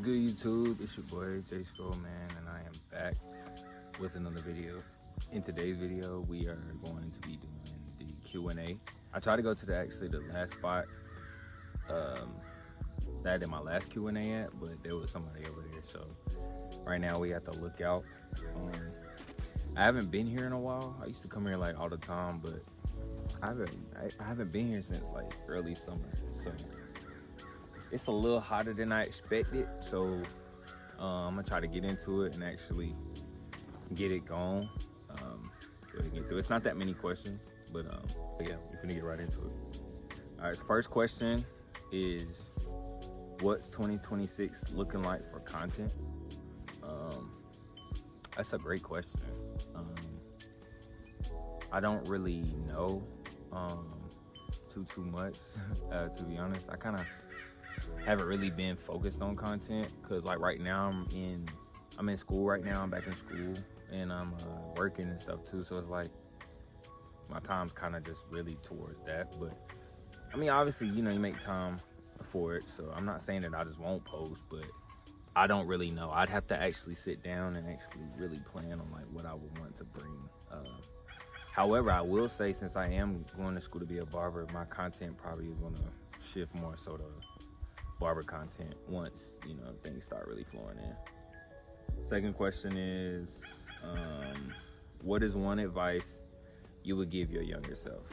good, YouTube? It's your boy Jay Scroll, man, and I am back with another video. In today's video, we are going to be doing the Q&A. I tried to go to the last spot that I did my last Q&A at, but there was somebody over there. So right now we at the Lookout. I haven't been here in a while. I used to come here like all the time, but I haven't been here since like early summer. So it's a little hotter than I expected. So I'm gonna try to get into it and actually get it going. Go ahead and get through. It's not that many questions, but yeah, we're gonna get right into it. All right, so first question is, what's 2026 looking like for content? That's a great question. I don't really know too much, to be honest. I kind of haven't really been focused on content because like right now I'm in school right now. I'm back in school and I'm working and stuff too. So it's like my time's kind of just really towards that. But I mean, obviously, you know, you make time for it. So I'm not saying that I just won't post, but I don't really know. I'd have to actually sit down and actually really plan on like what I would want to bring. However, I will say, since I am going to school to be a barber, my content probably is going to shift more so to barber content once, you know, things start really flowing in. Second question is, what is one advice you would give your younger self?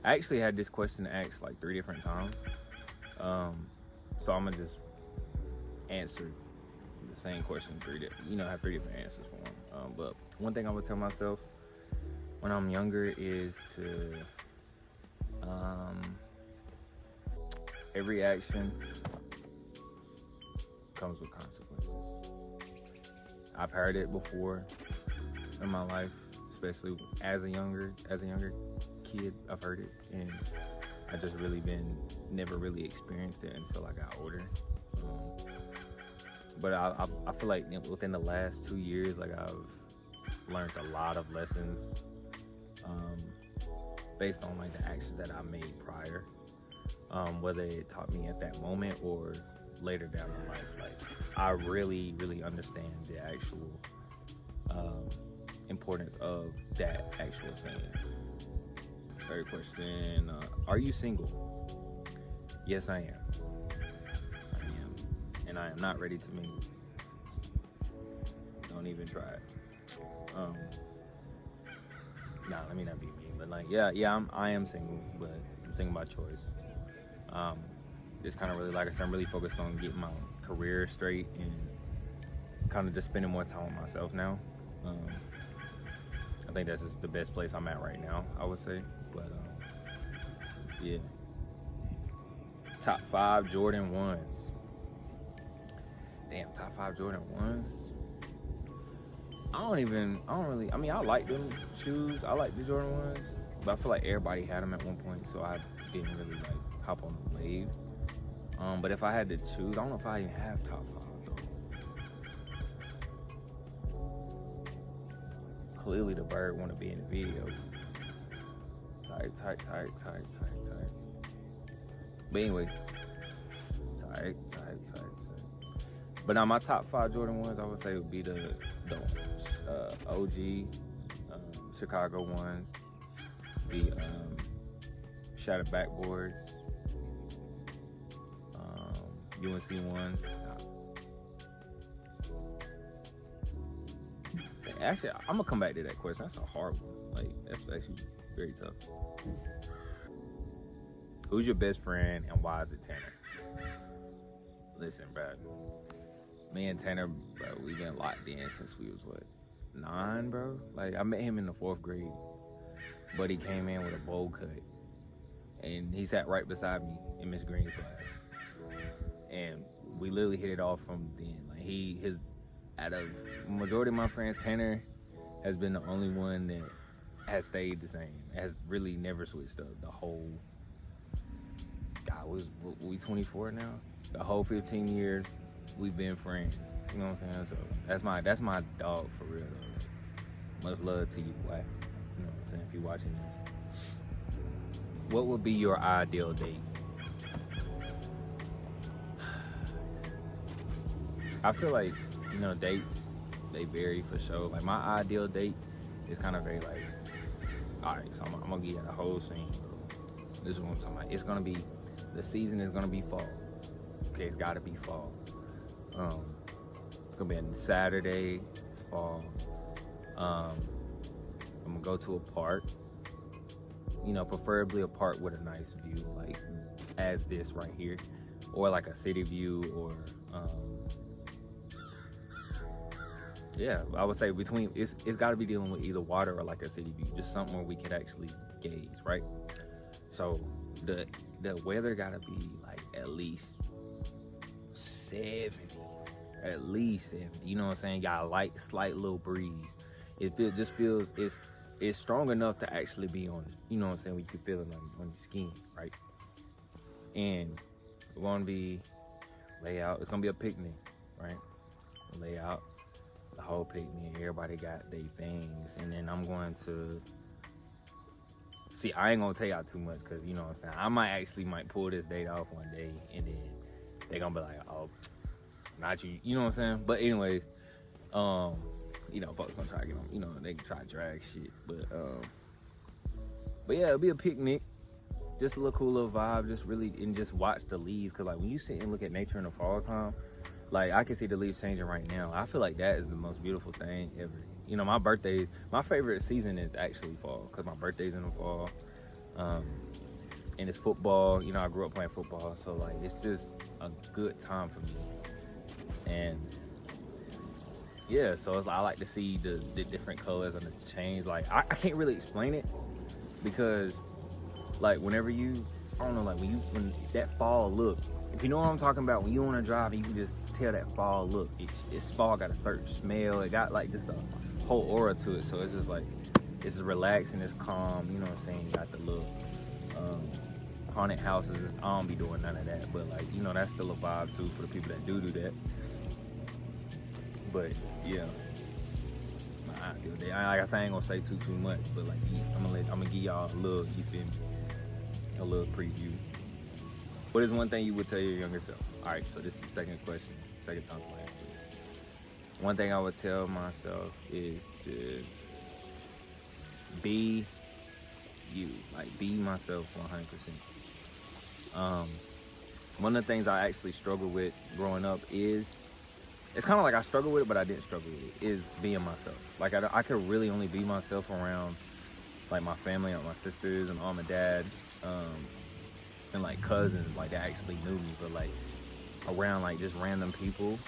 I actually had this question asked like 3 different times. So I'm gonna just answer the same question have 3 different answers for them. But one thing I would tell myself when I'm younger is to every action comes with consequences. I've heard it before in my life, especially as a younger kid. I've heard it, and I just never really experienced it until I got older. But I feel like within the last 2 years, like I've learned a lot of lessons based on like the actions that I made prior, whether it taught me at that moment or later down in life. Like I really understand the actual importance of that actual saying. Third question, are you single? Yes, I am. And I am not ready to mingle. Don't even try it. Let me not be mean, but like, I am single, but I'm single by choice. Just kind of really, like I said, I'm really focused on getting my career straight and kind of just spending more time with myself now. I think that's just the best place I'm at right now, I would say. But yeah. Top 5 Jordan 1s. Damn, top 5 Jordan 1s. I like them shoes. I like the Jordan 1s, but I feel like everybody had them at one point, so I didn't really like hop on the wave. But if I had to choose, I don't know if I even have top 5 though. Clearly the bird want to be in the video. Tight. But anyway, tight. But now my top 5 Jordan 1s, I would say would be the OG Chicago ones, the Shattered Backboards, UNC ones. Actually, I'm gonna come back to that question. That's a hard one. Like, that's actually very tough. Who's your best friend and why is it Tanner? Listen, bro. Me and Tanner, bro, we been locked in since we was 9, bro. Like, I met him in the 4th grade, but he came in with a bowl cut, and he sat right beside me in Miss Green's class, and we literally hit it off from then. Like, out of majority of my friends, Tanner has been the only one that has stayed the same, has really never switched up the whole. God, we 24 now. The whole 15 years. We've been friends, you know what I'm saying? So that's my dog for real though. Much love to you, boy. You know what I'm saying? If you're watching this, what would be your ideal date? I feel like, dates, they vary for sure. Like my ideal date is kind of very like, all right, so I'm gonna give you the whole scene, bro. This is what I'm talking about. It's gonna be, the season is gonna be fall. Okay, it's gotta be fall. Um, it's gonna be a Saturday. It's fall. Um, I'm gonna go to a park. Preferably a park with a nice view, like as this right here, or like a city view, or yeah, I would say between it's got to be dealing with either water or like a city view, just something where we could actually gaze, right? So the weather got to be like at least 70, at least 70. You know what I'm saying? Got a light, slight little breeze. Just feels it's strong enough to actually be on. You know what I'm saying? Where you can feel it like on your skin, right? And it's gonna be layout. It's gonna be a picnic, right? Layout, the whole picnic. Everybody got their things, and then I'm going to see. I ain't gonna tell y'all too much because you know what I'm saying. I might pull this date off one day, and then they gonna be like, oh, not you. You know what I'm saying? But anyways, folks gonna try to get them. They can try to drag shit, but yeah, it'll be a picnic. Just a little cool little vibe, and just watch the leaves. Cause like when you sit and look at nature in the fall time, like I can see the leaves changing right now. I feel like that is the most beautiful thing ever. My favorite season is actually fall, cause my birthday's in the fall. And it's football. I grew up playing football, so like it's just a good time for me. And yeah, so I like to see the different colors and the change. Like I can't really explain it because like whenever I don't know, like when that fall look, if you know what I'm talking about, when you want to drive, you can just tell that fall look. It's fall got a certain smell. It got like just a whole aura to it. So it's just like it's relaxing, it's calm. You know what I'm saying? You got the little haunted houses. I don't be doing none of that, but like that's still a vibe too for the people that do that. But yeah, like I said, I ain't gonna say too much, but like I'm gonna give y'all a little, you feel me? A little preview. What is one thing you would tell your younger self? All right, so this is the second question, second time I asked this. One thing I would tell myself is to be you, like be myself 100%. One of the things I actually struggled with growing up is, it's kind of like I struggled with it, but I didn't struggle with it, is being myself. Like I could really only be myself around like my family, like my sisters and mom and dad, and like cousins, like that actually knew me. But like around like just random people,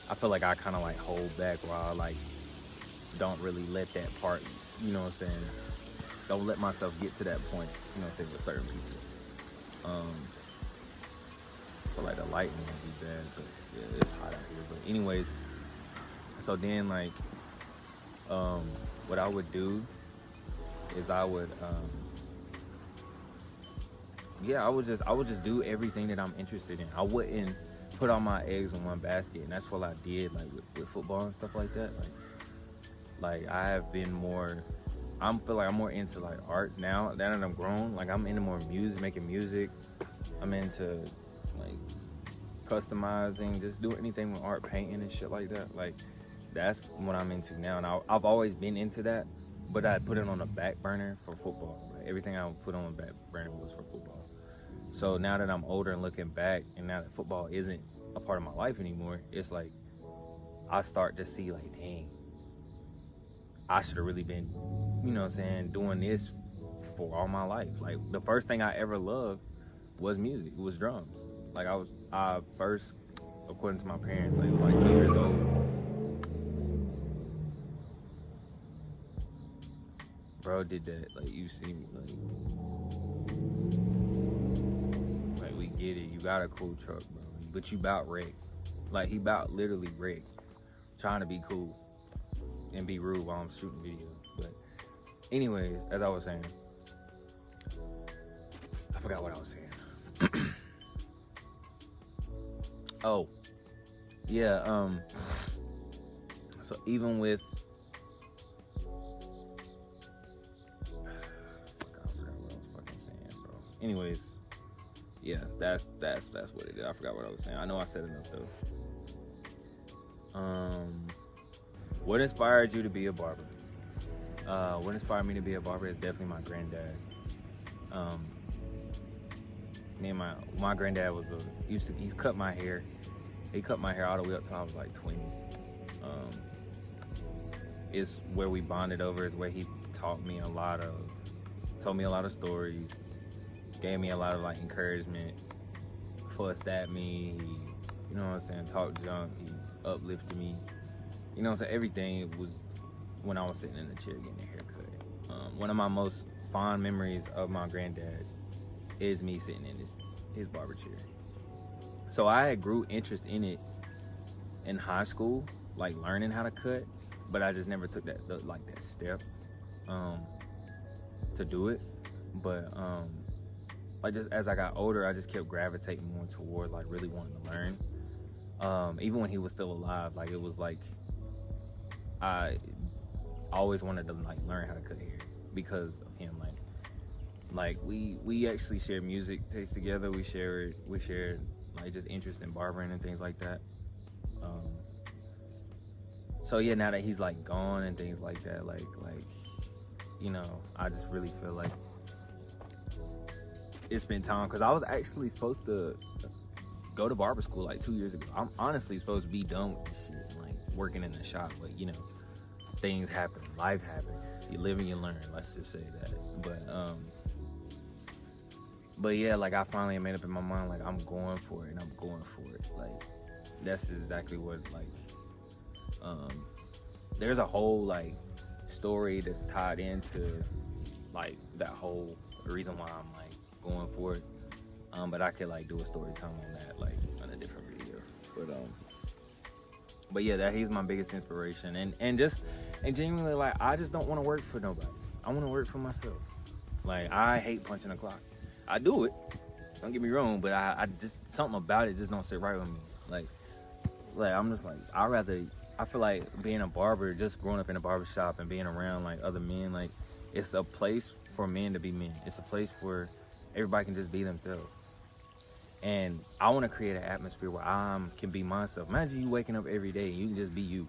I feel like I kind of like hold back, while I like don't really let that part, you know what I'm saying, don't let myself get to that point, you know what I'm saying, with certain people. I feel like the lighting might be bad, but yeah, it's hot out here. But anyways, so then like what I would do is I would just do everything that I'm interested in. I wouldn't put all my eggs in one basket, and that's what I did like with football and stuff like that. Like I have been more, I feel like I'm more into like arts now that I'm grown. Like I'm into more music, making music. I'm into like customizing, just doing anything with art, painting and shit like that. Like that's what I'm into now, and I've always been into that, but I put it on the back burner for football. Like, everything I put on the back burner was for football. So now that I'm older and looking back, and now that football isn't a part of my life anymore, it's like I start to see like, dang, I should have really been, you know what I'm saying, doing this for all my life. Like the first thing I ever loved was music. It was drums. Like I first, according to my parents, like 2 years old. Bro did that. Like you see me, like we get it. You got a cool truck, bro, but you about wrecked. Like he about literally wrecked, trying to be cool and be rude while I'm shooting videos. But anyways, as I was saying, I forgot what I was saying. Oh, yeah. So even with, I forgot what I was fucking saying, bro. Anyways, yeah, that's what it is. I forgot what I was saying. I know I said enough though. What inspired you to be a barber? What inspired me to be a barber is definitely my granddad. Me and my granddad was he's cut my hair. He cut my hair all the way up till I was like 20. It's where we bonded over. Is where he told me a lot of stories, gave me a lot of like encouragement, fussed at me. He, you know what I'm saying, talked junk. He uplifted me. You know what I'm saying. Everything was when I was sitting in the chair getting a haircut. One of my most fond memories of my granddad is me sitting in his barber chair. So I had grew interest in it in high school, like learning how to cut, but I just never took that step to do it. But like just as I got older, I just kept gravitating more towards like really wanting to learn. Even when he was still alive, like it was like I always wanted to like learn how to cut hair because of him. Like we actually shared music taste together. We shared like just interest in barbering and things like that. So yeah, now that he's like gone and things like that, like you know, I just really feel like it's been time, because I was actually supposed to go to barber school like 2 years ago. I'm honestly supposed to be done with this shit, like working in the shop, but you know, things happen, life happens, you live and you learn, let's just say that. But yeah, like I finally made up in my mind, like I'm going for it, and I'm going for it. Like that's exactly what, like there's a whole like story that's tied into like that whole reason why I'm like going for it. But I could like do a story time on that like on a different video. But yeah, he's my biggest inspiration, and genuinely, like I just don't want to work for nobody. I want to work for myself. Like I hate punching a clock. I do it, don't get me wrong, but I just, something about it just don't sit right with me. Like I'm just like, I feel like being a barber, just growing up in a barber shop and being around like other men, like it's a place for men to be men. It's a place where everybody can just be themselves. And I want to create an atmosphere where I can be myself. Imagine you waking up every day and you can just be you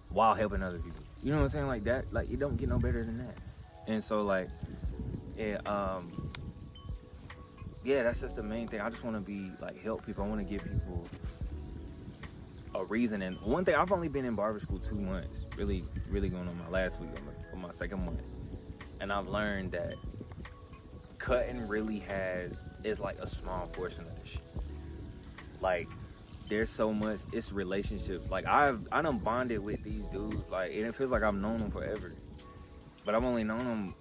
while helping other people. You know what I'm saying? Like that, like it don't get no better than that. And so like, yeah, that's just the main thing. I just want to be like, help people. I want to give people a reason. And one thing, I've only been in barber school 2 months, really going on my last week, on my second month. And I've learned that cutting really is like a small portion of this shit. Like there's so much, it's relationships. Like I done bonded with these dudes, like, and it feels like I've known them forever. But I've only known them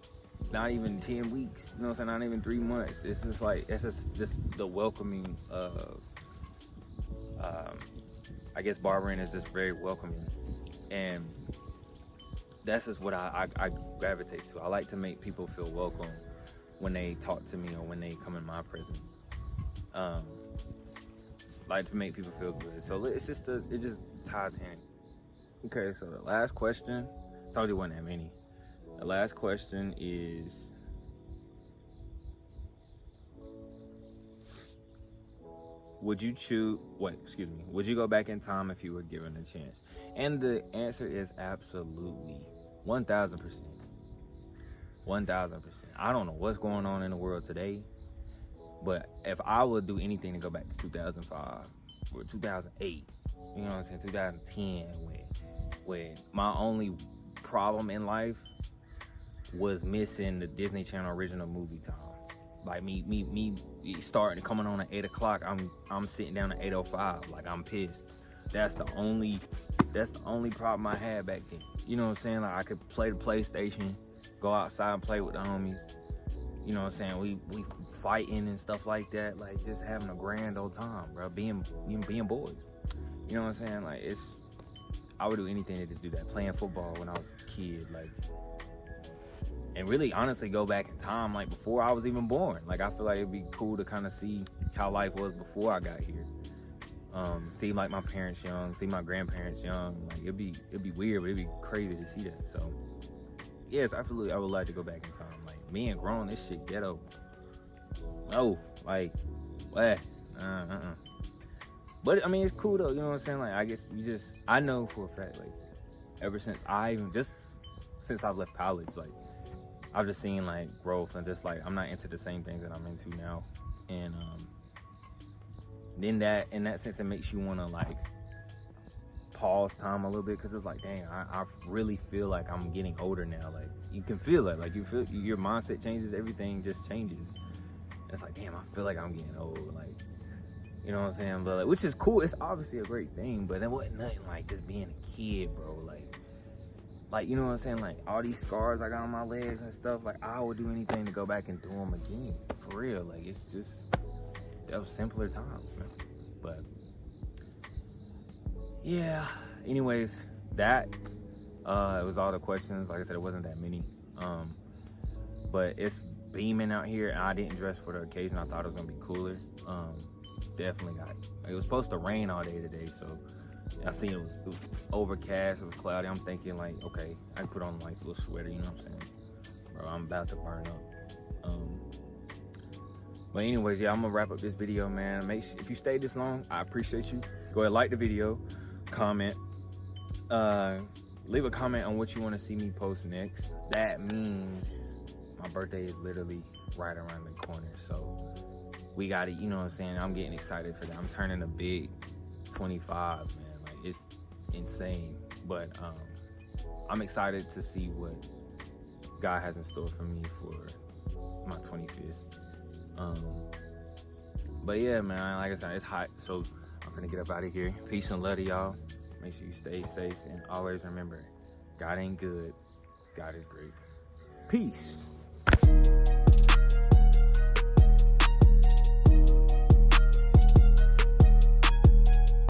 not even 10 weeks, you know what I'm saying? Not even 3 months. It's just like, it's just the welcoming I guess barbering is just very welcoming, and that's just what I gravitate to. I like to make people feel welcome when they talk to me or when they come in my presence. Like to make people feel good. So it's just it just ties in. Okay, so the last question, I told you wasn't that many. The last question is, would you go back in time if you were given a chance? And the answer is absolutely 1,000%. 1,000%. I don't know what's going on in the world today, but if I would do anything to go back to 2005 or 2008, you know what I'm saying, 2010, when my only problem in life was missing the Disney Channel original movie time. Like me starting coming on at 8 o'clock, I'm sitting down at 8:05. Like I'm pissed. That's the only problem I had back then. You know what I'm saying? Like I could play the PlayStation, go outside and play with the homies. You know what I'm saying? We fighting and stuff like that. Like just having a grand old time, bro. Being boys. You know what I'm saying? Like I would do anything to just do that. Playing football when I was a kid, like. And really, honestly, go back in time, like before I was even born. Like I feel like it'd be cool to kind of see how life was before I got here. See like my parents young, see my grandparents young. Like it'd be weird, but it'd be crazy to see that. So yes, absolutely, I would like to go back in time. Like being grown, this shit ghetto. No, like What? But I mean, it's cool though. You know what I'm saying? Like, I guess I know for a fact, like, ever since since I've left college, like, I've just seen like growth and just like I'm not into the same things that I'm into now, and then that in that sense it makes you want to like pause time a little bit, because it's like, dang, I really feel like I'm getting older now. Like, you can feel it, like you feel your mindset changes, everything just changes. It's like, damn, I feel like I'm getting old, like, you know what I'm saying? But like, which is cool, it's obviously a great thing, but there wasn't nothing like just being a kid, bro. Like, you know what I'm saying? Like, all these scars I got on my legs and stuff, like, I would do anything to go back and do them again, for real. Like, it's just, that was simpler times, man. But yeah, anyways, that it was all the questions. Like I said, it wasn't that many, but it's beaming out here, and I didn't dress for the occasion. I thought it was gonna be cooler. Definitely it was supposed to rain all day today, so I seen it was overcast, it was cloudy. I'm thinking like, okay, I can put on a nice little sweater, you know what I'm saying? Bro, I'm about to burn up. But anyways, yeah, I'm gonna wrap up this video, man. If you stayed this long, I appreciate you. Go ahead, like the video, comment, leave a comment on what you want to see me post next. That means my birthday is literally right around the corner, so we got it. You know what I'm saying? I'm getting excited for that. I'm turning a big 25, man. Like, it's insane. But I'm excited to see what God has in store for me for my 25th. But yeah, man, like I said, it's hot, so I'm gonna get up out of here. Peace and love to y'all. Make sure you stay safe, and always remember, God ain't good, God is great. Peace.